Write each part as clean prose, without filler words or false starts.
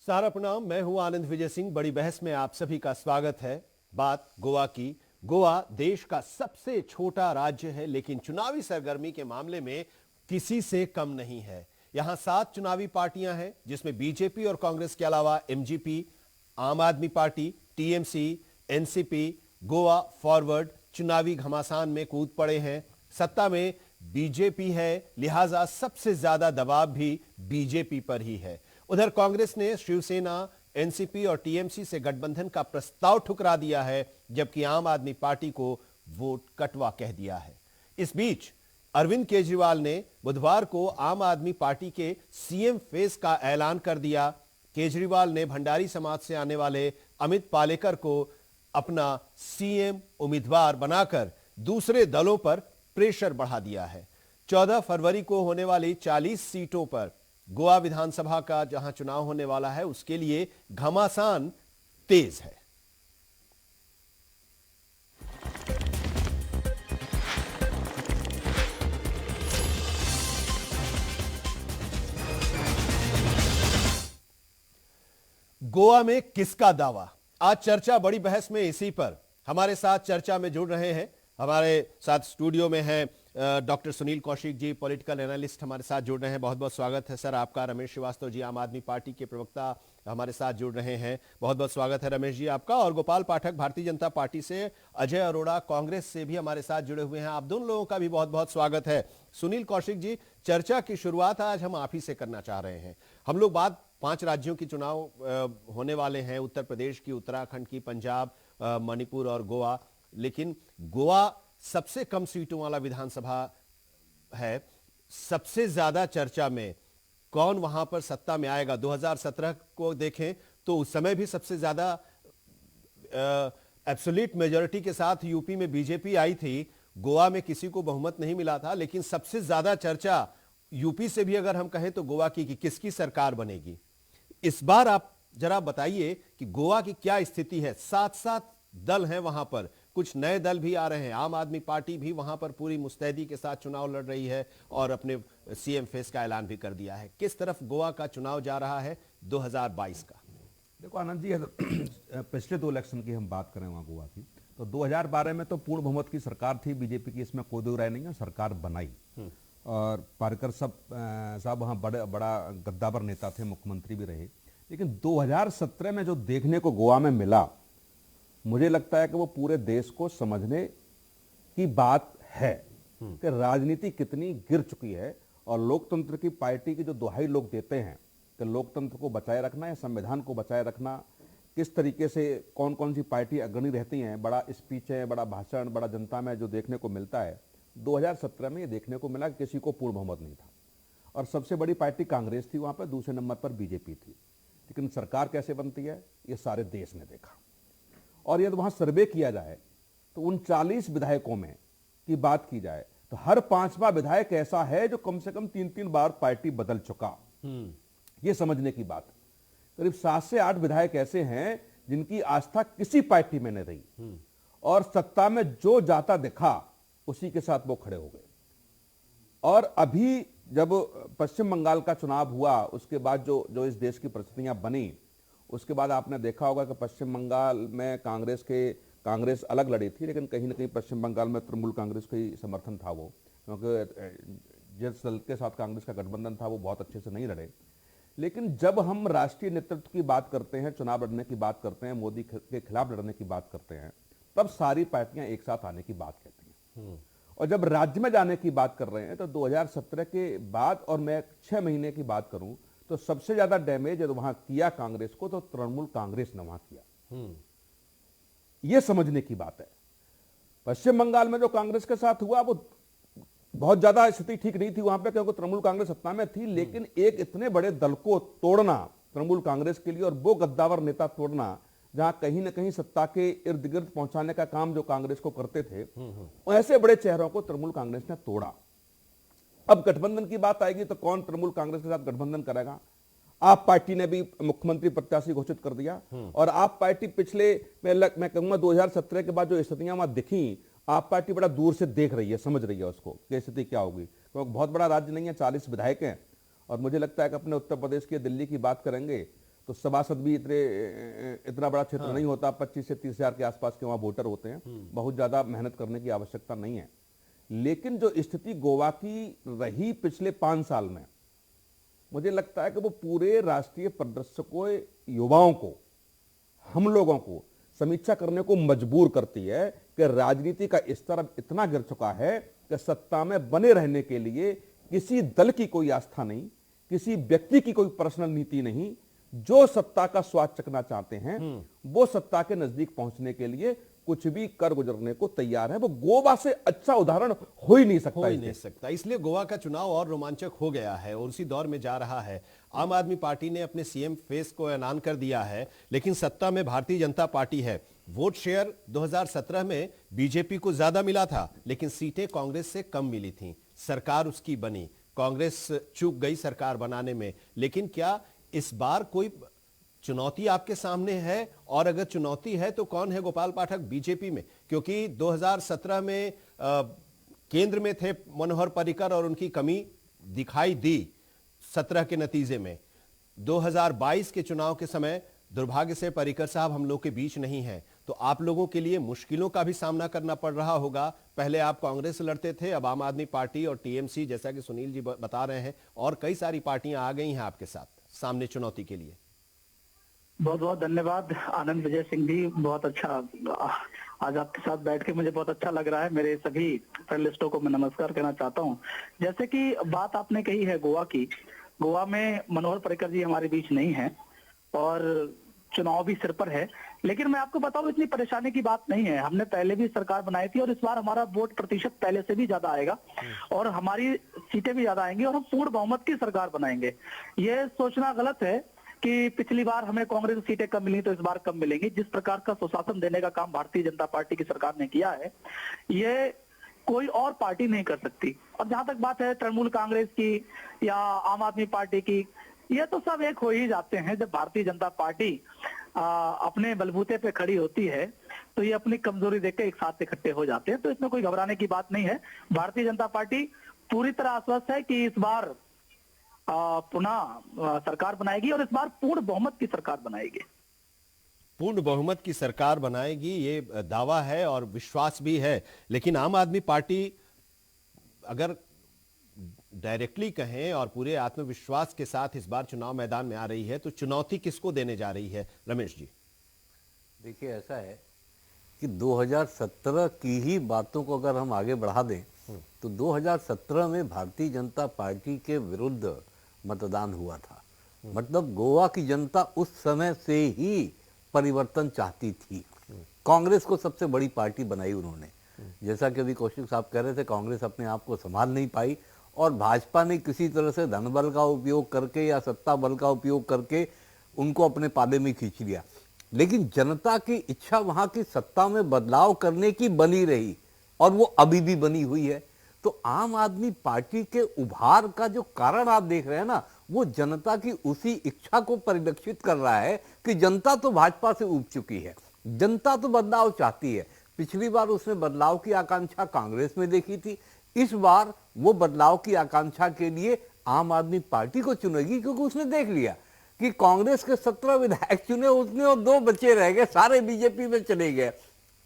सारा प्रणाम। मैं हूं आनंद विजय सिंह। बड़ी बहस में आप सभी का स्वागत है। बात गोवा की। गोवा देश का सबसे छोटा राज्य है, लेकिन चुनावी सरगर्मी के मामले में किसी से कम नहीं है। यहां 7 चुनावी पार्टियां हैं, जिसमें बीजेपी और कांग्रेस के अलावा एमजीपी, आम आदमी party, TMC, NCP, Goa forward चुनावी घमासान में कूद पड़े हैं। सत्ता में बीजेपी है, लिहाजा सबसे ज्यादा दबाव भी बीजेपी पर ही है। उधर कांग्रेस ने शिवसेना, एनसीपी और टीएमसी से गठबंधन का प्रस्ताव ठुकरा दिया है, जबकि आम आदमी पार्टी को वोट कटवा कह दिया है। इस बीच अरविंद केजरीवाल ने बुधवार को आम आदमी पार्टी के सीएम फेस का ऐलान कर दिया। केजरीवाल ने भंडारी समाज से आने वाले अमित पालेकर को अपना सीएम उम्मीदवार बनाकर दूसरे दलों पर प्रेशर बढ़ा दिया है। 14 फरवरी को होने वाली 40 सीटों पर गोवा विधानसभा का जहां चुनाव होने वाला है, उसके लिए घमासान तेज है। गोवा में किसका दावा? आज चर्चा बड़ी बहस में इसी पर। हमारे साथ चर्चा में जुड़ रहे हैं, हमारे साथ स्टूडियो में हैं doctor Sunil Kaushik ji, political analyst हमारे साथ जुड़ रहे हैं। बहुत बहुत स्वागत है सर आपका। रमेश श्रीवास्तव जी, आम आदमी पार्टी के प्रवक्ता हमारे साथ जुड़ रहे हैं। बहुत बहुत स्वागत है रमेश जी आपका। और गोपाल पाठक, भारतीय जनता पार्टी से, अजय अरोड़ा कांग्रेस से भी हमारे साथ जुड़े हुए हैं। आप दोनों लोगों का भी बहुत बहुत स्वागत है। सुनील कौशिक जी, चर्चा की शुरुआत आज हम आप ही से करना चाह रहे हैं। हम लोग बात 5 राज्यों की चुनाव होने वाले हैं, उत्तर प्रदेश की, उत्तराखंड की, पंजाब, मणिपुर और गोवा। लेकिन गोवा सबसे कम सीटों वाला विधानसभा है। सबसे ज्यादा चर्चा में कौन वहां पर सत्ता में आएगा? 2017 को देखें तो उस समय भी सबसे ज्यादा एब्सोल्यूट मेजॉरिटी के साथ यूपी में बीजेपी आई थी। गोवा में किसी को बहुमत नहीं मिला था, लेकिन सबसे ज्यादा चर्चा यूपी से भी अगर हम कहें तो गोवा की कि किसकी सरकार बनेगी। इस बार आप जरा बताइए कि गोवा की क्या स्थिति है। 7 दल हैं वहां पर, कुछ नए दल भी आ रहे हैं। आम आदमी पार्टी भी वहां पर पूरी मुस्तैदी के साथ चुनाव लड़ रही है और अपने सीएम फेस का ऐलान भी कर दिया है। किस तरफ गोवा का चुनाव जा रहा है 2022 का? देखो आनंद जी, पिछले 2 इलेक्शन की हम बात करें वहाँ गोवा की, तो 2012 में तो पूर्ण बहुमत की सरकार थी बीजेपी की, इसमें कोई दो राय नहीं है। सरकार बनाई और पार्कर साहब वहाँ बड़ा गद्दावर नेता थे, मुख्यमंत्री भी रहे। लेकिन 2017 में जो देखने को गोवा में मिला, मुझे लगता है कि वो पूरे देश को समझने की बात है कि राजनीति कितनी गिर चुकी है। और लोकतंत्र की पार्टी की जो दुहाई लोग देते हैं कि लोकतंत्र को बचाए रखना या संविधान को बचाए रखना, किस तरीके से कौन कौन सी पार्टी अग्रणी रहती हैं, बड़ा स्पीच है, बड़ा भाषण, बड़ा जनता में जो देखने को मिलता है। 2017 में ये देखने को मिला कि किसी को पूर्ण बहुमत नहीं था और सबसे बड़ी पार्टी कांग्रेस थी, वहां पर दूसरे नंबर पर बीजेपी थी। लेकिन सरकार कैसे बनती है ये सारे देश ने देखा। और यदि वहां सर्वे किया जाए तो उन 40 विधायकों में की बात की जाए तो हर 5वां विधायक ऐसा है जो कम से कम 3-3 बार पार्टी बदल चुका। ये समझने की बात है। करीब 7 से 8 विधायक ऐसे हैं जिनकी आस्था किसी पार्टी में नहीं रही और सत्ता में जो जाता दिखा उसी के साथ वो खड़े हो गए। और अभी जब पश्चिम बंगाल का चुनाव हुआ, उसके बाद जो इस देश की परिस्थितियां बनी, उसके बाद आपने देखा होगा कि पश्चिम बंगाल में कांग्रेस अलग लड़ी थी, लेकिन कहीं ना कहीं पश्चिम बंगाल में तृणमूल कांग्रेस का ही समर्थन था वो, क्योंकि जिस दल के साथ कांग्रेस का गठबंधन था वो बहुत अच्छे से नहीं लड़े। लेकिन जब हम राष्ट्रीय नेतृत्व की बात करते हैं, चुनाव लड़ने की बात करते हैं, मोदी के खिलाफ लड़ने की बात करते हैं, तब सारी पार्टियां एक साथ आने की बात कहती हैं। और जब राज्य में जाने की बात कर रहे हैं तो 2017 के बाद, और मैं 6 महीने की बात करूं तो सबसे ज्यादा डैमेज वहां किया कांग्रेस को तो तृणमूल कांग्रेस ने वहां किया। यह समझने की बात है। पश्चिम बंगाल में जो कांग्रेस के साथ हुआ वो बहुत ज्यादा स्थिति ठीक नहीं थी वहां पे, क्योंकि तृणमूल कांग्रेस सत्ता में थी। लेकिन एक इतने बड़े दल को तोड़ना तृणमूल कांग्रेस के लिए, और वो गद्दावर नेता तोड़ना जहां कहीं ना कहीं सत्ता के इर्द गिर्द पहुंचाने का काम जो कांग्रेस को करते थे, ऐसे बड़े चेहरों को तृणमूल कांग्रेस ने तोड़ा। अब गठबंधन की बात आएगी तो कौन तृणमूल कांग्रेस के साथ गठबंधन करेगा? आप पार्टी ने भी मुख्यमंत्री प्रत्याशी घोषित कर दिया और आप पार्टी पिछले मैं कहूंगा 2017 के बाद जो स्थितियां वहां दिखी, आप पार्टी बड़ा दूर से देख रही है, समझ रही है उसको कि स्थिति क्या होगी। क्योंकि बहुत बड़ा राज्य नहीं है, 40 विधायक हैं। और मुझे लगता है कि अपने उत्तर प्रदेश की, दिल्ली की बात करेंगे तो सभासद भी इतना बड़ा क्षेत्र नहीं होता, 25 से 30 हजार के आसपास के वहां वोटर होते हैं, बहुत ज्यादा मेहनत करने की आवश्यकता नहीं है। लेकिन जो स्थिति गोवा की रही पिछले 5 साल में, मुझे लगता है कि वो पूरे राष्ट्रीय प्रदर्शकों, युवाओं को, हम लोगों को समीक्षा करने को मजबूर करती है कि राजनीति का स्तर अब इतना गिर चुका है कि सत्ता में बने रहने के लिए किसी दल की कोई आस्था नहीं, किसी व्यक्ति की कोई पर्सनल नीति नहीं। जो सत्ता का स्वाद चखना चाहते हैं वो सत्ता के नजदीक पहुंचने के लिए कुछ भी कर गुजरने को तैयार है। वो गोवा से अच्छा उदाहरण हो ही नहीं सकता। हो ही नहीं सकता। इसलिए गोवा का चुनाव और रोमांचक हो गया है और उसी दौर में जा रहा है। आम आदमी पार्टी ने अपने सीएम फेस को ऐलान कर दिया है, लेकिन सत्ता में भारतीय जनता पार्टी है। वोट शेयर 2017 में बीजेपी को ज्यादा मिला था, लेकिन सीटें कांग्रेस से कम मिली थीं। सरकार उसकी बनी, कांग्रेस चूक गई सरकार बनाने में। लेकिन क्या इस बार कोई चुनौती आपके सामने है? और अगर चुनौती है तो कौन है गोपाल पाठक बीजेपी में? क्योंकि 2017 में केंद्र में थे मनोहर पर्रिकर और उनकी कमी दिखाई दी 17 के नतीजे में। 2022 के चुनाव के समय दुर्भाग्य से पर्रिकर साहब हम लोग के बीच नहीं है, तो आप लोगों के लिए मुश्किलों का भी सामना करना पड़ रहा होगा। पहले आप कांग्रेस से लड़ते थे, अब आम आदमी पार्टी और टीएमसी, जैसा कि सुनील जी बता रहे हैं, और कई सारी पार्टियां आ गई हैं आपके साथ सामने चुनौती के लिए। बहुत बहुत धन्यवाद आनंद विजय सिंह जी, बहुत अच्छा आज आपके साथ बैठ के मुझे बहुत अच्छा लग रहा है। मेरे सभी पैनलिस्टों को मैं नमस्कार कहना चाहता हूं। जैसे कि बात आपने कही है गोवा की, गोवा में मनोहर पर्रिकर जी हमारे बीच नहीं है और चुनाव भी सिर पर है। लेकिन मैं आपको बताऊं, इतनी परेशानी की बात नहीं है। हमने पहले भी सरकार बनाई थी और इस बार हमारा वोट प्रतिशत पहले से भी ज्यादा आएगा और हमारी सीटें भी ज्यादा आएंगी और हम पूर्ण बहुमत की सरकार बनाएंगे। ये सोचना गलत है कि पिछली बार हमें कांग्रेस की सीटें कम मिली तो इस बार कम मिलेंगी। जिस प्रकार का सुशासन देने का काम भारतीय जनता पार्टी की सरकार ने किया है, ये कोई और पार्टी नहीं कर सकती। और जहां तक बात है तृणमूल कांग्रेस की या आम आदमी पार्टी की, ये तो सब एक हो ही जाते हैं। जब भारतीय जनता पार्टी अपने बलबूते पे खड़ी होती है तो ये अपनी कमजोरी देख के एक साथ इकट्ठे हो जाते हैं। तो इसमें कोई घबराने की बात नहीं है। भारतीय जनता पार्टी पूरी तरह आश्वस्त है कि इस बार पुनः सरकार बनाएगी और इस बार पूर्ण बहुमत की सरकार बनाएगी। पूर्ण बहुमत की सरकार बनाएगी, ये दावा है और विश्वास भी है। लेकिन आम आदमी पार्टी अगर डायरेक्टली कहें और पूरे आत्मविश्वास के साथ इस बार चुनाव मैदान में आ रही है, तो चुनौती किसको देने जा रही है? रमेश जी, देखिए ऐसा है कि 2017 की ही बातों को अगर हम आगे बढ़ा दें तो 2017 में भारतीय जनता पार्टी के विरुद्ध मतदान हुआ था। मतलब गोवा की जनता उस समय से ही परिवर्तन चाहती थी। कांग्रेस को सबसे बड़ी पार्टी बनाई उन्होंने। जैसा कि अभी कौशिक साहब कह रहे थे, कांग्रेस अपने आप को संभाल नहीं पाई और भाजपा ने किसी तरह से धन बल का उपयोग करके या सत्ता बल का उपयोग करके उनको अपने पाले में खींच लिया। लेकिन जनता की इच्छा वहां की सत्ता में बदलाव करने की बनी रही और वो अभी भी बनी हुई है। तो आम आदमी पार्टी के उभार का जो कारण आप देख रहे हैं ना, वो जनता की उसी इच्छा को परिलक्षित कर रहा है कि जनता तो भाजपा से उब चुकी है, जनता तो बदलाव चाहती है। पिछली बार उसने बदलाव की आकांक्षा कांग्रेस में देखी थी, इस बार वो बदलाव की आकांक्षा के लिए आम आदमी पार्टी को चुनेगी, क्योंकि उसने देख लिया कि कांग्रेस के 17 विधायक चुने उसने और 2 बच्चे रह गए, सारे बीजेपी में चले गए।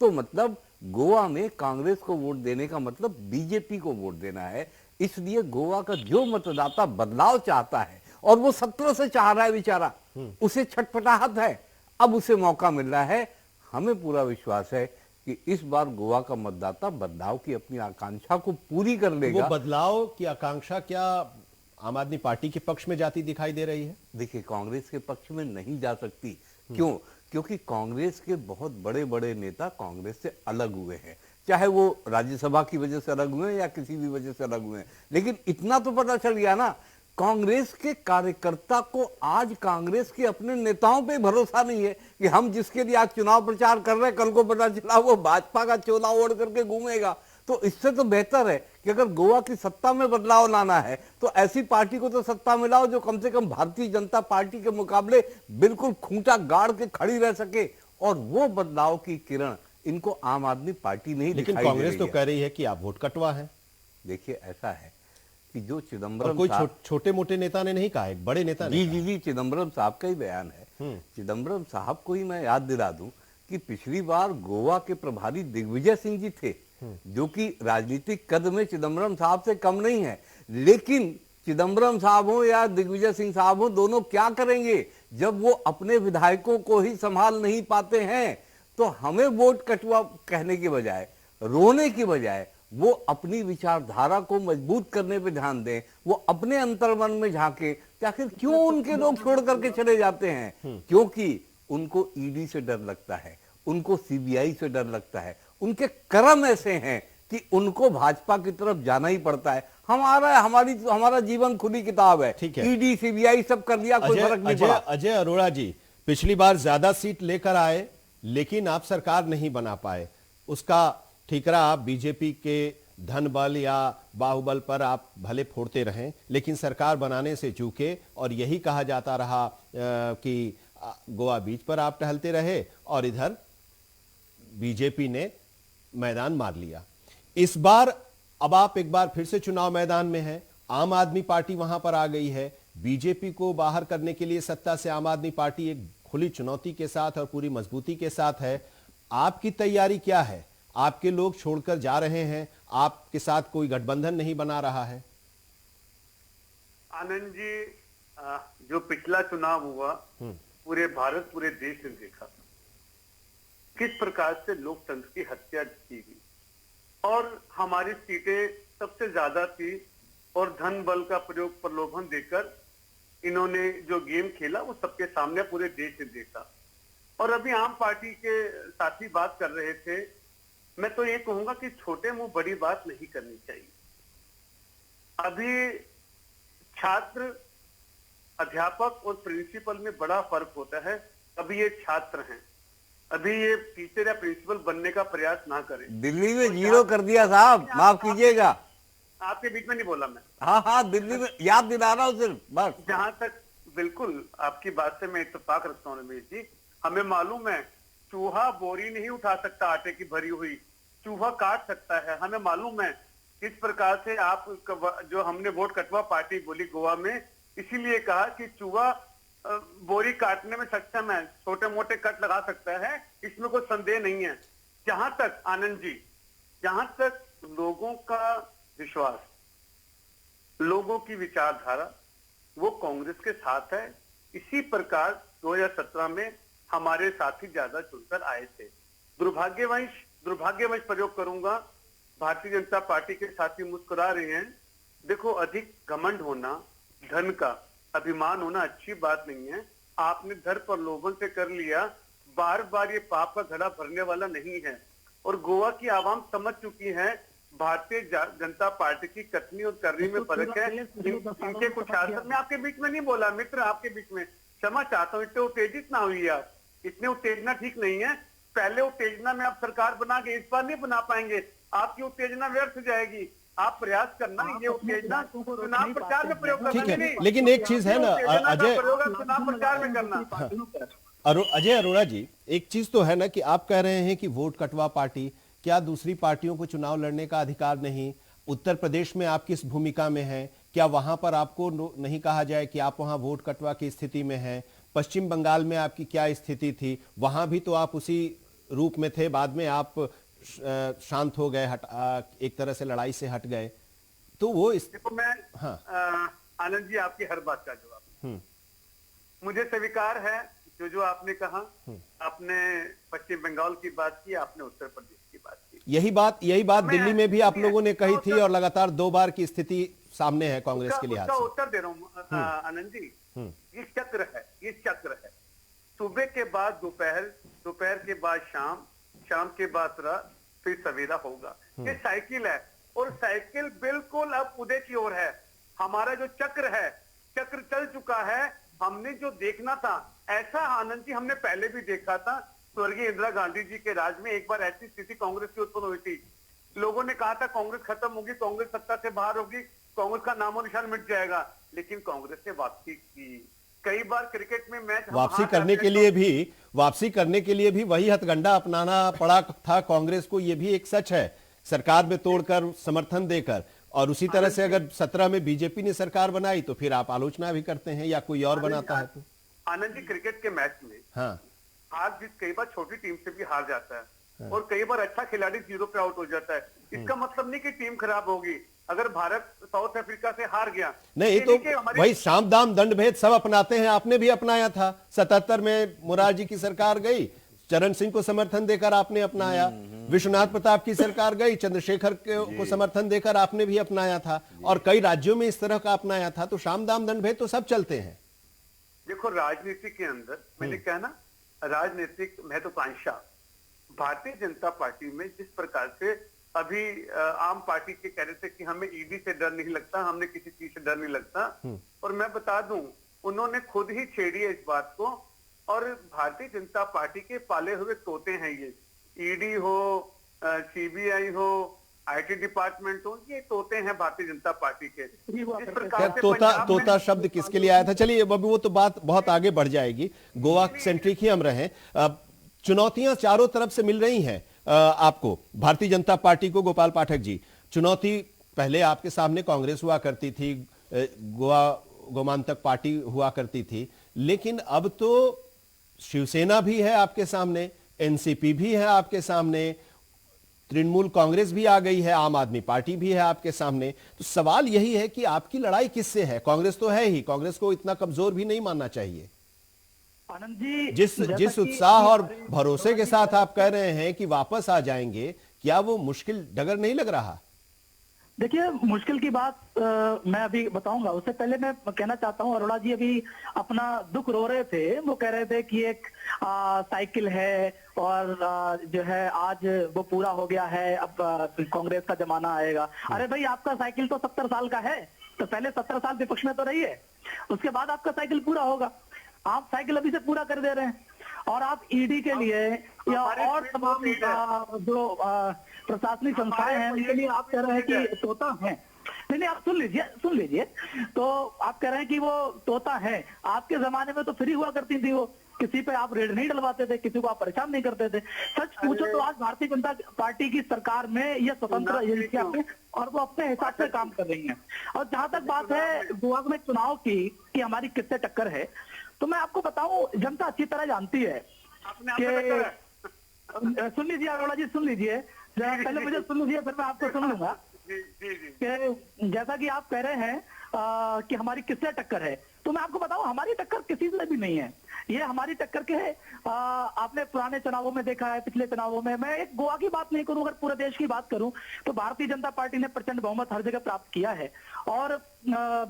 तो मतलब गोवा में कांग्रेस को वोट देने का मतलब बीजेपी को वोट देना है। इसलिए गोवा का जो मतदाता बदलाव चाहता है और वो 17 से चाह रहा है बेचारा, उसे छटपटाहट है, अब उसे मौका मिल रहा है। हमें पूरा विश्वास है कि इस बार गोवा का मतदाता बदलाव की अपनी आकांक्षा को पूरी कर लेगा। वो बदलाव की आकांक्षा क्या आम आदमी पार्टी के पक्ष में जाती दिखाई दे रही है? देखिए, कांग्रेस के पक्ष में नहीं जा सकती। क्यों? क्योंकि कांग्रेस के बहुत बड़े बड़े नेता कांग्रेस से अलग हुए हैं, चाहे वो राज्यसभा की वजह से अलग हुए या किसी भी वजह से अलग हुए हैं। लेकिन इतना तो पता चल गया ना, कांग्रेस के कार्यकर्ता को आज कांग्रेस के अपने नेताओं पे भरोसा नहीं है कि हम जिसके लिए आज चुनाव प्रचार कर रहे हैं, कल को पता चला वो भाजपा का चोला ओढ़ करके घूमेगा। तो इससे तो बेहतर है कि अगर गोवा की सत्ता में बदलाव लाना है तो ऐसी पार्टी को तो सत्ता में लाओ जो कम से कम भारतीय जनता पार्टी के मुकाबले बिल्कुल खूंटा गाड़ के खड़ी रह सके, और वो बदलाव की किरण इनको आम आदमी पार्टी नहीं दिखाई दे रही है। लेकिन कांग्रेस तो कह रही है कि आप वोट कटवा है। देखिए ऐसा है कि जो चिदम्बरम कोई छोटे मोटे नेता ने नहीं कहा, एक बड़े नेता ने जी चिदम्बरम साहब का ही बयान है चिदम्बरम साहब को ही मैं याद दिला दूं कि पिछली बार गोवा के प्रभारी दिग्विजय सिंह जी थे, जो कि राजनीतिक कद में चिदम्बरम साहब से कम नहीं है, लेकिन चिदम्बरम साहब हो या दिग्विजय सिंह साहब हो, दोनों क्या करेंगे जब वो अपने विधायकों को ही संभाल नहीं पाते हैं। तो हमें वोट कटवा कहने के बजाय, रोने की बजाय, वो अपनी विचारधारा को मजबूत करने पे ध्यान दें, वो अपने अंतर्मन में झांके कि आखिर क्यों उनके लोग छोड़ करके चले जाते हैं। क्योंकि उनको ईडी से डर लगता है, उनको सीबीआई से डर लगता है, उनके कर्म ऐसे हैं कि उनको भाजपा की तरफ जाना ही पड़ता है। हमारा जीवन खुली किताब है, ठीक है। ईडी सीबीआई सब कर लिया, कोई फर्क नहीं पड़ा। अजय अरोड़ा जी, पिछली बार ज्यादा सीट लेकर आए लेकिन आप सरकार नहीं बना पाए, उसका ठीकरा आप बीजेपी के धन बल या बाहुबल पर आप भले फोड़ते रहें, लेकिन सरकार बनाने से चूके और यही कहा जाता रहा कि गोवा बीच पर आप टहलते रहे और इधर बीजेपी ने मैदान मार लिया। इस बार अब आप एक बार फिर से चुनाव मैदान में हैं, आम आदमी पार्टी वहां पर आ गई है, बीजेपी को बाहर करने के लिए सत्ता से आम आदमी पार्टी एक खुली चुनौती के साथ और पूरी मजबूती के साथ है। आपकी तैयारी क्या है? आपके लोग छोड़कर जा रहे हैं, आपके साथ कोई गठबंधन नहीं बना रहा है? आनंद जी, जो पिछला चुनाव हुआ पूरे भारत पूरे देश ने देखा किस प्रकार से लोकतंत्र की हत्या की गई और हमारी सीटें सबसे ज्यादा थी और धन बल का प्रयोग प्रलोभन देकर इन्होंने जो गेम खेला वो सबके सामने पूरे देश ने देखा। और अभी आम पार्टी के साथी बात कर रहे थे, मैं तो ये कहूंगा कि छोटे मुंह बड़ी बात नहीं करनी चाहिए। अभी छात्र, अध्यापक और प्रिंसिपल में बड़ा फर्क होता है। अभी ये छात्र हैं, अभी ये टीचर या प्रिंसिपल बनने का प्रयास ना करें। दिल्ली में जीरो कर दिया साहब, माफ कीजिएगा। आपके बीच में नहीं बोला मैं। हाँ, दिल्ली में याद दिला रहा हूँ सिर्फ, बस। जहां तक बिल्कुल आपकी बात से मैं इत्तेफाक रखता हूँ रमेश जी, हमें मालूम है चूहा बोरी नहीं उठा सकता आटे की भरी हुई, चूहा काट सकता है। हमें मालूम है किस प्रकार से आप जो हमने वोट कटवा पार्टी बोली गोवा में, इसीलिए कहा कि चूहा बोरी काटने में सक्षम है, छोटे मोटे कट लगा सकता है, इसमें कोई संदेह नहीं है। जहां तक आनंद जी, जहां तक लोगों का विश्वास, लोगों की विचारधारा, वो कांग्रेस के साथ है। इसी प्रकार 2017 में हमारे साथी ज्यादा चुनकर आए थे। दुर्भाग्यवश प्रयोग करूंगा, भारतीय जनता पार्टी के साथी मुस्कुरा रहे हैं। देखो, अधिक घमंड होना, धन का अभिमान होना अच्छी बात नहीं है। आपने धर पर लोभन से कर लिया, बार बार ये पाप का घड़ा भरने वाला नहीं है। और गोवा की आवाम समझ चुकी है भारतीय जनता पार्टी की कथनी और करनी में फर्क है। इनके कुछ शासन में आपके बीच में नहीं बोला मित्र, आपके बीच में क्षमा चाहता हूँ, इतने उत्तेजित ना हुई आप। इतने उत्तेजना ठीक नहीं है। पहले उत्तेजना में आप सरकार बना के इस बार नहीं बना पाएंगे, आपकी उत्तेजना व्यर्थ जाएगी। आप प्रयास करना, ये उत्तेजना चुनाव प्रचार में प्रयोग करना। ठीक है, लेकिन एक चीज है ना अजय, चुनाव प्रचार में करना। अजय अरोड़ा जी, एक चीज तो है ना कि आप कह रहे हैं कि वोट कटवा पार्टी, क्या दूसरी पार्टियों को चुनाव लड़ने का अधिकार नहीं? उत्तर प्रदेश में आप किस भूमिका में हैं? क्या वहां पर आपको नहीं कहा जाए कि आप वहां वोट कटवा की स्थिति में हैं? पश्चिम बंगाल में आपकी क्या स्थिति थी? वहां भी तो आप उसी रूप में थे, बाद में आप शांत हो गए, एक तरह से लड़ाई से हट गए। तो वो देखो, मैं आनंद जी आपकी हर बात का जवाब मुझे स्वीकार है। जो आपने कहा, आपने पश्चिम बंगाल की बात की, आपने उत्तर प्रदेश की बात की, यही बात दिल्ली में भी आप लोगों ने कही थी और लगातार 2 बार की स्थिति सामने है कांग्रेस के लिहाज से। उत्तर दे रहा हूँ आनंद जी। ये चक्र है। सुबह के बाद दोपहर, दोपहर के बाद शाम, शाम के बाद रात, फिर सवेरा होगा। ये साइकिल है और साइकिल बिल्कुल अब उदय की ओर है। हमारा जो चक्र है, चक्र चल चुका है। हमने जो देखना था, ऐसा आनंद जी हमने पहले भी देखा था। स्वर्गीय इंदिरा गांधी जी के राज में एक बार ऐसी स्थिति कांग्रेस की उत्पन्न हुई थी। लोगों ने कहा था कांग्रेस खत्म होगी, कांग्रेस सत्ता से बाहर होगी, कांग्रेस का नामो निशान मिट जाएगा। लेकिन कांग्रेस ने वापसी की। कई बार क्रिकेट में मैच वापसी करने के लिए भी वही हथकंडा अपनाना पड़ा था कांग्रेस को। यह भी एक सच है, सरकार में तोड़कर, समर्थन देकर। और उसी तरह से अगर 17 में बीजेपी ने सरकार बनाई तो फिर आप आलोचना भी करते हैं, या कोई और बनाता है तो। आनंद जी, क्रिकेट के मैच में हाँ हार जीत कई बार छोटी टीम से भी हार जाता है और कई बार अच्छा खिलाड़ी 0 पे आउट हो जाता है। इसका मतलब नहीं कि टीम खराब होगी। अगर भारत साउथ अफ्रीका से हार गया, नहीं, ये तो कि हमारी वही साम दाम दंड भेद सब अपनाते हैं, आपने भी अपनाया था। 77 में मोरारजी की सरकार गई, चरण सिंह को समर्थन देकर आपने अपनाया। विश्वनाथ प्रताप की सरकार गई, चंद्रशेखर को समर्थन देकर आपने भी अपनाया था, और कई राज्यों में इस तरह का अपनाया था। तो साम दाम दंड भेद तो सब चलते हैं। देखो, राजनीति के अंदर मैंने कहा ना, राजनीतिक महत्वाकांक्षा भारतीय जनता पार्टी में जिस प्रकार से अभी आम पार्टी के कह रहे थे कि हमें ईडी से डर नहीं लगता, हमने किसी चीज से डर नहीं लगता, और मैं बता दूं उन्होंने खुद ही छेड़ी है इस बात को। और भारतीय जनता पार्टी के पाले हुए तोते हैं ये, ईडी हो, सीबीआई हो, आईटी डिपार्टमेंट हो, ये तोते हैं भारतीय जनता पार्टी के। इस प्रकार खैर, से तोता पंजाब में- तोता शब्द किसके लिए आया था, चलिए अभी वो तो बात बहुत आगे बढ़ जाएगी। गोवा सेंट्रिक ही हम रहे। चुनौतियां चारों तरफ से मिल रही हैं आपको, भारतीय जनता पार्टी को। गोपाल पाठक जी, चुनौती पहले आपके सामने कांग्रेस हुआ करती थी, गोवा गोमांतक पार्टी हुआ करती थी, लेकिन अब तो शिवसेना भी है आपके सामने, एनसीपी भी है आपके सामने, तृणमूल कांग्रेस भी आ गई है, आम आदमी पार्टी भी है आपके सामने। तो सवाल यही है कि आपकी लड़ाई किससे है? कांग्रेस तो है ही, कांग्रेस को इतना कमजोर भी नहीं मानना चाहिए। आनंद जी, जिस जैसा जिस कि उत्साह और भरोसे के साथ आप कह रहे हैं कि वापस आ जाएंगे, क्या वो मुश्किल डगर नहीं लग रहा? देखिए, मुश्किल की बात मैं अभी बताऊंगा। उससे पहले मैं कहना चाहता हूं, अरोड़ा जी अभी अपना दुख रो रहे थे। वो कह रहे थे कि एक साइकिल है और जो है आज वो पूरा हो गया है, अब कांग्रेस का जमाना आएगा। अरे भाई, आपका साइकिल तो 70 साल का है, तो पहले 70 साल विपक्ष में तो रही है, उसके बाद आपका साइकिल पूरा होगा। आप साइकिल अभी से पूरा कर दे रहे हैं, और आप ईडी के लिए या और तमाम जो प्रशासनिक संस्थाएं हैं उनके लिए आप कह रहे हैं कि तोता है। नहीं, आप सुन लीजिए। तो आप कह रहे हैं कि वो तोता है। आपके जमाने में तो फ्री हुआ करती थी वो, किसी पे आप रेड नहीं डलवाते थे, किसी को आप परेशान नहीं करते थे। सच पूछो तो आज भारतीय जनता पार्टी की सरकार में ये स्वतंत्र एजेंसियां हैं और वो अपने हिसाब से काम कर रही हैं। और जहां तक बात है गोवा में चुनाव की कि हमारी किससे टक्कर है, तो मैं आपको बताऊं, जनता अच्छी तरह जानती है कि सुन लीजिए अरोड़ा जी, सुन लीजिए पहले, मुझे सुन लीजिए, फिर मैं आपको सुन लूंगा। कि जैसा कि आप कह रहे हैं कि हमारी किससे टक्कर है, तो मैं आपको बताऊं हमारी टक्कर किसी से भी नहीं है। ये हमारी टक्कर के है, आपने पुराने चुनावों में देखा है, पिछले चुनावों में। मैं एक गोवा की बात नहीं करूं, अगर पूरे देश की बात करूं तो भारतीय जनता पार्टी ने प्रचंड बहुमत हर जगह प्राप्त किया है। और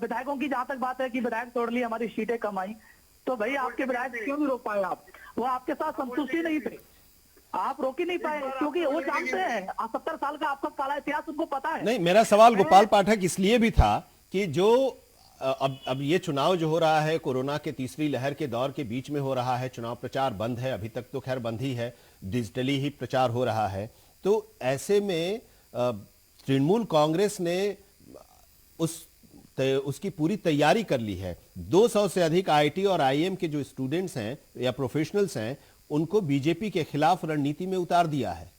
विधायकों की जहां तक बात है कि विधायक तोड़ लिए, हमारी सीटें कम आई, तो भाई आपके विधायक क्यों नहीं रोक पाए आप? वो आपके साथ संतुष्ट ही नहीं थे, आप रोक ही नहीं पाए, क्योंकि वो जानते हैं 70 साल का आपका काला इतिहास उनको पता है। नहीं, मेरा सवाल गोपाल पाठक इसलिए भी था कि जो अब ये चुनाव जो हो रहा है कोरोना के तीसरी लहर के दौर के बीच में हो रहा है, चुनाव प्रचार बंद है, अभी तक तो खैर बंद ही है, डिजिटली ही प्रचार हो रहा है। तो ऐसे में तृणमूल कांग्रेस ने उसकी पूरी तैयारी कर ली है। 200 से अधिक आईटी और आईएम के जो स्टूडेंट्स हैं या प्रोफेशनल्स हैं, उनको बीजेपी के खिलाफ रणनीति में उतार दिया है।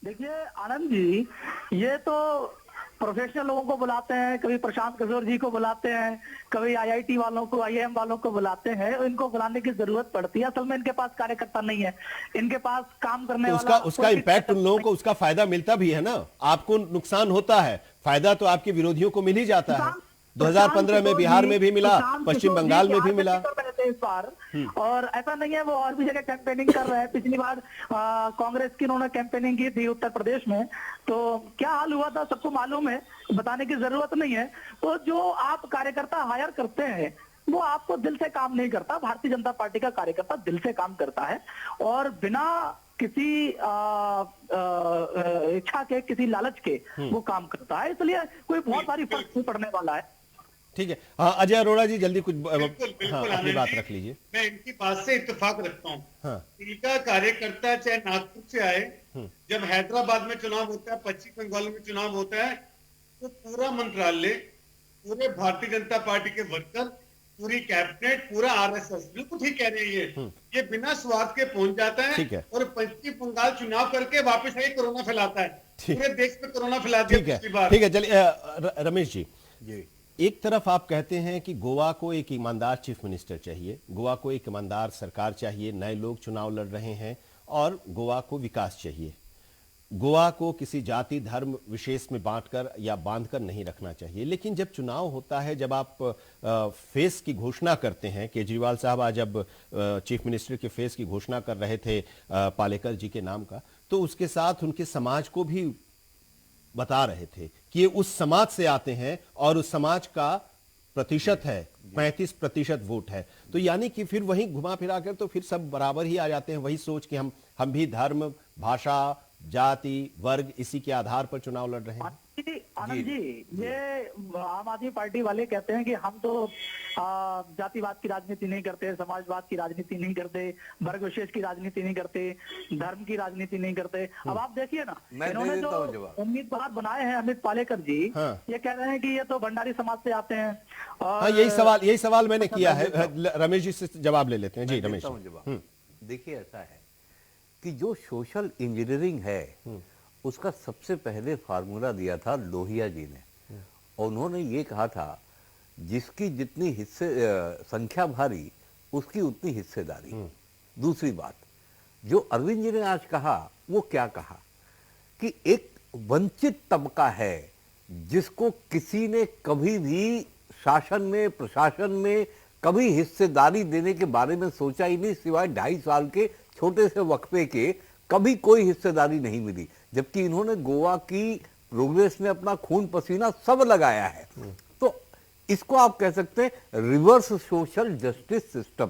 देखिए आनंद जी, ये तो प्रोफेशनल लोगों को बुलाते हैं, कभी प्रशांत किशोर जी को बुलाते हैं, कभी आईआईटी वालों को, आईएम वालों को बुलाते हैं। इनको बुलाने की जरूरत पड़ती है, असल में इनके पास कार्यकर्ता नहीं है, इनके पास काम करने तो वाला उसका इम्पैक्ट उन लोगों को, उसका फायदा मिलता भी है ना। आपको नुकसान होता है, फायदा तो आपके विरोधियों को मिल ही जाता है। 2015 में बिहार में भी मिला, पश्चिम बंगाल में भी मिला इस बार। और ऐसा नहीं है, वो और भी जगह कैंपेनिंग कर रहे हैं। पिछली बार कांग्रेस की उन्होंने कैंपेनिंग की थी उत्तर प्रदेश में, तो क्या हाल हुआ था सबको मालूम है, बताने की जरूरत नहीं है। तो जो आप कार्यकर्ता हायर करते हैं वो आपको दिल से काम नहीं करता। भारतीय जनता पार्टी का कार्यकर्ता दिल से काम करता है और बिना किसी इच्छा के, किसी लालच के वो काम करता है। इसलिए कोई बहुत सारी फर्क नहीं पड़ने वाला है। ठीक है। हाँ, अजय अरोड़ा जी जल्दी कुछ बिल्कुल हाँ, अपनी बात रख लीजिए। मैं इनकी बात से इत्तेफाक रखता हूँ। हाँ। इनका कार्यकर्ता चाहे नागपुर से आए, जब हैदराबाद में चुनाव होता है, पश्चिम बंगाल में चुनाव होता है, तो पूरा मंत्रालय, पूरे भारतीय जनता पार्टी के वर्कर, पूरी कैबिनेट, पूरा आरएसएस, बिल्कुल ठीक कह रही है, ये बिना स्वार्थ के पहुंच जाता है और पश्चिम बंगाल चुनाव करके वापस आके कोरोना फैलाता है। पूरे देश में कोरोना फैला दिया पिछली बार। ठीक है, चलिए रमेश जी, एक तरफ आप कहते हैं कि गोवा को एक ईमानदार चीफ मिनिस्टर चाहिए, गोवा को एक ईमानदार सरकार चाहिए, नए लोग चुनाव लड़ रहे हैं और गोवा को विकास चाहिए। गोवा को किसी जाति धर्म विशेष में बांटकर या बांधकर नहीं रखना चाहिए। लेकिन जब चुनाव होता है, जब आप फेस की घोषणा करते हैं, केजरीवाल साहब आज जब चीफ मिनिस्टर के फेस की घोषणा कर रहे थे पालेकर जी के नाम का, तो उसके साथ उनके समाज को भी बता रहे थे कि ये उस समाज से आते हैं और उस समाज का प्रतिशत है 35% वोट है। तो यानी कि फिर वहीं घुमा फिरा कर तो फिर सब बराबर ही आ जाते हैं, वही सोच कि हम भी धर्म भाषा जाति वर्ग इसी के आधार पर चुनाव लड़ रहे हैं। आनंद जी, ये आम आदमी पार्टी वाले कहते हैं कि हम तो जातिवाद की राजनीति नहीं करते, समाजवाद की राजनीति नहीं करते, वर्ग विशेष की राजनीति नहीं करते, धर्म की राजनीति नहीं करते। अब आप देखिए ना, इन्होंने जो उम्मीदवार बनाए हैं अमित पालेकर जी, ये कह रहे हैं कि ये तो भंडारी समाज से आते हैं। हाँ, यही सवाल मैंने किया है। रमेश जी से जवाब ले लेते हैं। जी रमेश जी, देखिए ऐसा है कि जो सोशल इंजीनियरिंग है उसका सबसे पहले फार्मूला दिया था लोहिया जी ने, और उन्होंने ये कहा था जिसकी जितनी संख्या भारी उसकी उतनी हिस्सेदारी। दूसरी बात जो अरविंद जी ने आज कहा, वो क्या कहा कि एक वंचित तबका है जिसको किसी ने कभी भी शासन में प्रशासन में कभी हिस्सेदारी देने के बारे में सोचा ही नहीं, सिवाय 2.5 साल के छोटे से वक्फे के कभी कोई हिस्सेदारी नहीं मिली। जबकि इन्होंने गोवा की प्रोग्रेस में अपना खून पसीना सब लगाया है। तो इसको आप कह सकते हैं रिवर्स सोशल जस्टिस सिस्टम,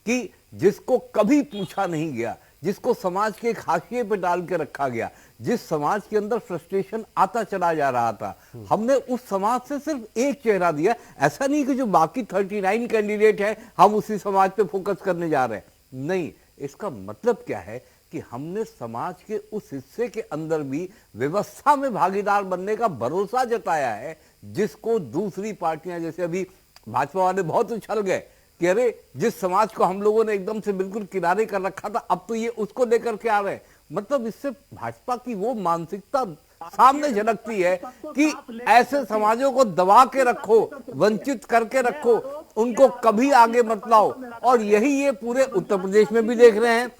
कि जिसको कभी पूछा नहीं गया, जिसको समाज के एक हाशिए पे डाल के रखा गया, जिस समाज के अंदर फ्रस्ट्रेशन आता चला जा रहा था, हमने उस समाज से सिर्फ एक चेहरा दिया। ऐसा नहीं कि जो बाकी 39 कैंडिडेट हैं हम उसी समाज पे फोकस करने जा रहे हैं, नहीं। इसका मतलब क्या है कि हमने समाज के उस हिस्से के अंदर भी व्यवस्था में भागीदार बनने का भरोसा जताया है, जिसको दूसरी पार्टियां, जैसे अभी भाजपा वाले बहुत उछल गए कि अरे जिस समाज को हम लोगों ने एकदम से बिल्कुल किनारे कर रखा था, अब तो ये उसको लेकर के आ रहे हैं। मतलब इससे भाजपा की वो मानसिकता सामने झलकती है कि ऐसे समाजों को दबा के रखो, वंचित करके रखो, उनको कभी आगे मत लाओ। और यही ये पूरे उत्तर प्रदेश में भी देख रहे हैं,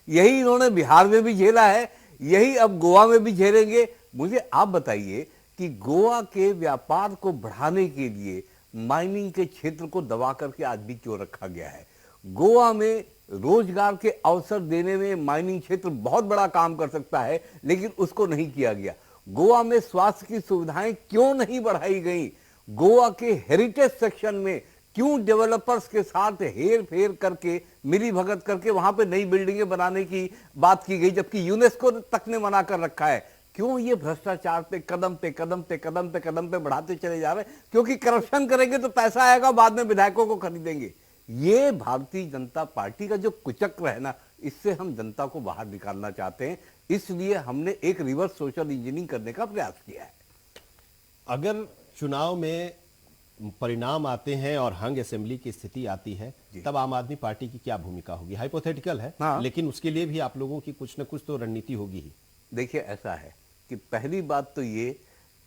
यही इन्होंने बिहार में भी झेला है, यही अब गोवा में भी झेलेंगे। मुझे आप बताइए कि गोवा के व्यापार को बढ़ाने के लिए माइनिंग के क्षेत्र को दबा करके आज भी क्यों रखा गया है? गोवा में रोजगार के अवसर देने में माइनिंग क्षेत्र बहुत बड़ा काम कर सकता है, लेकिन उसको नहीं किया गया। गोवा में स्वास्थ्य की सुविधाएं क्यों नहीं बढ़ाई गई? गोवा के हेरिटेज सेक्शन में क्यों डेवलपर्स के साथ हेर फेर करके मिली भगत करके वहां पे नई बिल्डिंगें बनाने की बात की गई, जबकि यूनेस्को तक ने मना कर रखा है? क्यों ये भ्रष्टाचार पे कदम पे कदम पे कदम पे कदम पे बढ़ाते चले जा रहे हैं? क्योंकि करप्शन करेंगे तो पैसा आएगा, बाद में विधायकों को खरीदेंगे। ये भारतीय जनता पार्टी का जो कुचक्र है ना, इससे हम जनता को बाहर निकालना चाहते हैं। इसलिए हमने एक रिवर्स सोशल इंजीनियरिंग करने का प्रयास किया है। अगर चुनाव में परिणाम आते हैं और हंग असेंबली की स्थिति आती है, तब आम आदमी पार्टी की क्या भूमिका होगी? हाइपोथेटिकल है, लेकिन उसके लिए भी आप लोगों की कुछ न कुछ तो रणनीति होगी ही। देखिए ऐसा है कि पहली बात तो ये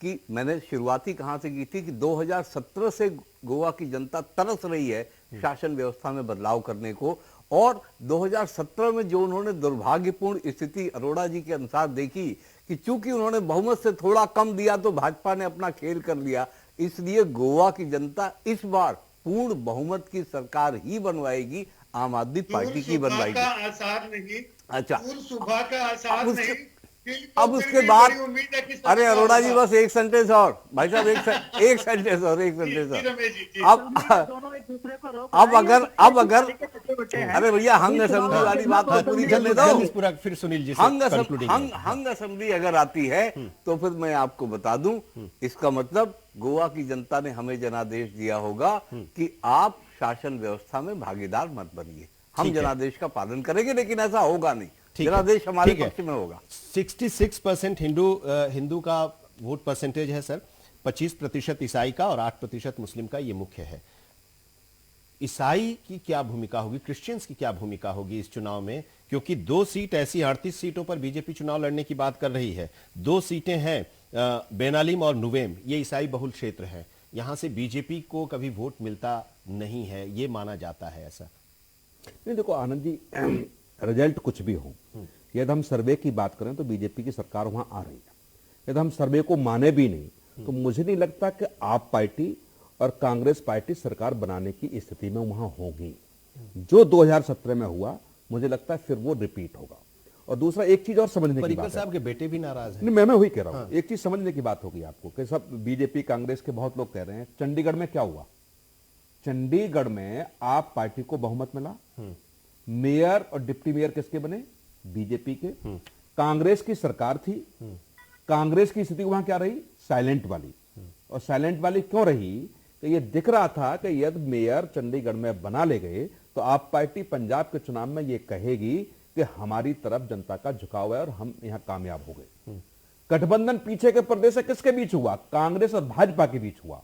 कि मैंने शुरुआती कहां से की थी कि 2017 से गोवा की जनता तरस रही है शासन व्यवस्था में बदलाव करने को, और 2017 में जो उन्होंने दुर्भाग्यपूर्ण स्थिति अरोड़ा जी के अनुसार देखी कि चूंकि उन्होंने बहुमत से थोड़ा कम दिया तो भाजपा ने अपना खेल कर लिया, इसलिए गोवा की जनता इस बार पूर्ण बहुमत की सरकार ही बनवाएगी, आम आदमी पार्टी की बनवाएगी। आसार नहीं। अच्छा, सुबह का आसार नहीं। अब उसके बाद अरे अरोड़ा जी बस एक सेंटेंस और, भाई साहब एक सेंटेंस और। अब अगर अरे भैया हंग असेंबली वाली बात तो पूरी करने दो। फिर सुनील जी हंग असेंबली अगर आती है तो फिर मैं आपको बता दूं, इसका मतलब गोवा की जनता ने हमें जनादेश दिया होगा कि आप शासन व्यवस्था में भागीदार मत बनिए। हम जनादेश का पालन करेंगे, लेकिन ऐसा होगा नहीं। जनादेश हमारे पक्ष में होगा। 66% हिंदू का वोट परसेंटेज है सर, 25% ईसाई का और 8% मुस्लिम का, ये मुख्य है। ईसाई की क्या भूमिका होगी, क्रिश्चियंस की क्या भूमिका होगी इस चुनाव में? क्योंकि 2 सीट ऐसी 38 सीटों पर बीजेपी चुनाव लड़ने की बात कर रही है। 2 सीटें हैं बेनालिम और नुवेम, ये ईसाई बहुल क्षेत्र है। यहां से बीजेपी को कभी वोट मिलता नहीं है, ये माना जाता है ऐसा। नहीं देखो आनंद जी, रिजल्ट कुछ भी हो, यदि हम सर्वे की बात करें तो बीजेपी की सरकार वहां आ रही है। यदि हम सर्वे को माने भी नहीं तो मुझे नहीं लगता कि आप पार्टी और कांग्रेस पार्टी सरकार बनाने की स्थिति में वहां होगी। जो 2017 में हुआ मुझे लगता है फिर वो रिपीट होगा। और दूसरा एक चीज और समझने की पर्रिकर बात है, साहब के बेटे भी नाराज हैं। नहीं मैं वही कह रहा हूं, एक चीज समझने की बात होगी आपको कि सब बीजेपी कांग्रेस के बहुत लोग कह रहे हैं चंडीगढ़ में क्या हुआ। चंडीगढ़ में आप पार्टी को बहुमत मिला, मेयर और डिप्टी मेयर किसके बने, बीजेपी के। कांग्रेस की सरकार थी, कांग्रेस की स्थिति वहां क्या रही, साइलेंट वाली। और साइलेंट वाली क्यों रही कि यह दिख रहा था कि यदि मेयर चंडीगढ़ में बना ले गए तो आप पार्टी पंजाब के चुनाव में यह कहेगी कि हमारी तरफ जनता का झुकाव है और हम यहां कामयाब हो गए। गठबंधन पीछे के प्रदेश से किसके बीच हुआ, कांग्रेस और भाजपा के बीच हुआ।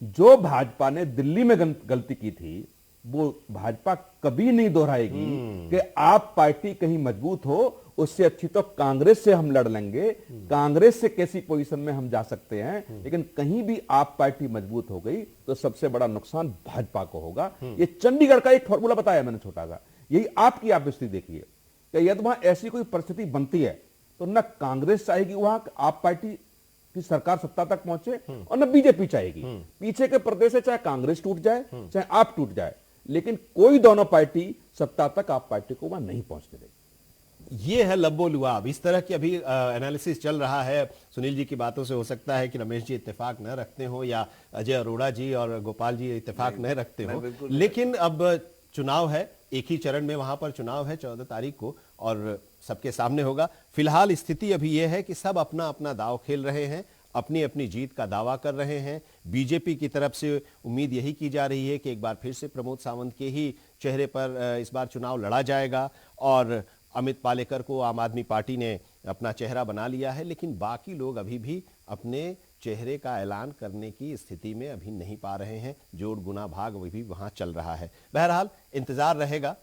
जो भाजपा ने दिल्ली में गलती की थी वो भाजपा कभी नहीं दोहराएगी कि आप पार्टी कहीं मजबूत हो, उससे अच्छी तो कांग्रेस से हम लड़ लेंगे, कांग्रेस से कैसी पोजीशन में हम जा सकते हैं, लेकिन कहीं भी आप पार्टी मजबूत हो गई तो सबसे बड़ा नुकसान भाजपा को होगा। ये चंडीगढ़ का एक फॉर्मूला बताया मैंने छोटा सा, यही आपकी आप स्थिति देखिए कि यदि वहां ऐसी कोई परिस्थिति बनती है तो न कांग्रेस चाहेगी वहां आप पार्टी की सरकार सत्ता तक पहुंचे और न बीजेपी चाहेगी। पीछे के प्रदेश से चाहे कांग्रेस टूट जाए चाहे आप टूट जाए, लेकिन कोई दोनों पार्टी सत्ता तक आप पार्टी को वहां नहीं पहुंचने देगी। ये है लब्बो लुआब। इस तरह की अभी एनालिसिस चल रहा है। सुनील जी की बातों से हो सकता है कि रमेश जी इत्तेफाक न रखते हो या अजय अरोड़ा जी और गोपाल जी इत्तेफाक न रखते हो, लेकिन अब चुनाव है, एक ही चरण में वहां पर चुनाव है 14 तारीख को और सबके सामने होगा। फिलहाल स्थिति अभी यह है कि सब अपना अपना दांव खेल रहे हैं, अपनी अपनी जीत का दावा कर रहे हैं। बीजेपी की तरफ से उम्मीद यही की जा रही है कि एक बार फिर से प्रमोद सावंत के ही चेहरे पर इस बार चुनाव लड़ा जाएगा और अमित पालेकर को आम आदमी पार्टी ने अपना चेहरा बना लिया है, लेकिन बाकी लोग अभी भी अपने चेहरे का ऐलान करने की स्थिति में अभी नहीं पा रहे हैं। जोड़ गुना भाग भी वहां चल रहा है। बहरहाल इंतजार रहेगा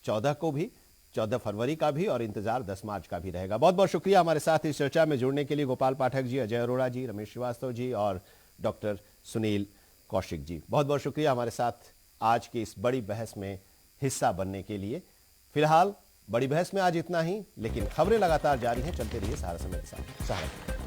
14 को भी, 14 फरवरी का भी, और इंतजार 10 मार्च का भी रहेगा। बहुत बहुत शुक्रिया हमारे साथ इस चर्चा में जुड़ने के लिए गोपाल पाठक जी, अजय अरोड़ा जी, रमेश श्रीवास्तव जी और डॉक्टर सुनील कौशिक जी। बहुत बहुत शुक्रिया हमारे साथ आज की इस बड़ी बहस में हिस्सा बनने के लिए। फिलहाल बड़ी बहस में आज इतना ही, लेकिन खबरें लगातार जारी हैं। चलते रहिए सहारा समय के साथ। सहारा।